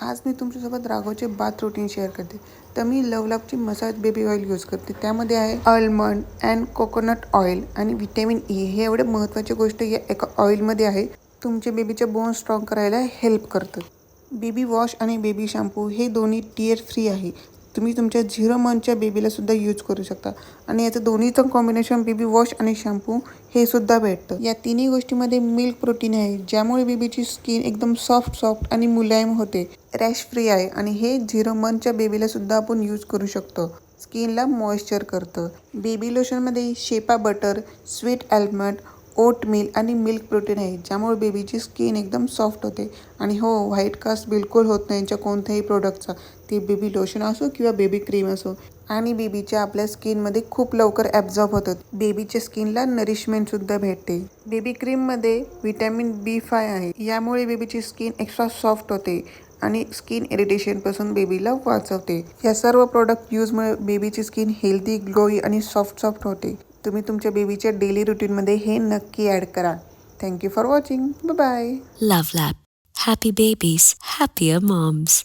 आज मी तुमच्यासोबत राघवचे bath routine share करते. तर मी लवलॅपची मसाज बेबी ऑइल यूज करते. त्यामध्ये आहे आल्मंड अँड कोकोनट ऑइल आणि व्हिटॅमिन ई. हे एवढे महत्त्वाची गोष्ट या एका ऑइलमध्ये आहे. तुमच्या बेबीचे बोन स्ट्रॉंग करायला हेल्प करतं. बेबी वॉश आणि बेबी शॅम्पू हे दोन्ही टिअर फ्री आहे. तुम्ही तुमच्या 0 मंथच्या बेबीला सुद्धा यूज करू शकता. आणि याचं दोन्हीचं कॉम्बिनेशन बेबी वॉश आणि शॅम्पू हे सुद्धा भेटतं. या तिन्ही गोष्टीमध्ये मिल्क प्रोटीन आहे, ज्यामुळे बेबीची स्किन एकदम सॉफ्ट आणि मुलायम होते. रॅश फ्री आहे आणि हे 0 मंथच्या बेबीला सुद्धा आपण यूज करू शकतो. स्किनला मॉइश्चर करतं. बेबी लोशनमध्ये शेपा बटर, स्वीट आल्मंड, ओट मिल आणि मिल्क प्रोटीन आहे, ज्यामुळे बेबीची स्किन एकदम सॉफ्ट होते. आणि हो, व्हाईट कास्ट बिलकुल होत नाही यांच्या कोणत्याही प्रोडक्टचा. ते बेबी लोशन असो किंवा बेबी क्रीम असो. आणि बेबीच्या आपल्या स्किनमध्ये खूप लवकर ॲब्झॉर्ब होतात. बेबीच्या स्किनला नरिशमेंटसुद्धा भेटते. बेबी क्रीममध्ये व्हिटॅमिन B5 आहे, यामुळे बेबीची स्किन एक्स्ट्रा सॉफ्ट होते आणि स्किन इरिटेशनपासून बेबीला वाचवते. या सर्व प्रोडक्ट यूजमुळे बेबीची स्किन हेल्दी, ग्लोई आणि सॉफ्ट होते. तुम्ही तुमच्या बेबीच्या डेली रुटीनमध्ये हे नक्की ॲड करा. Thank you for watching. Bye. Love Lab. Happy babies, happier moms.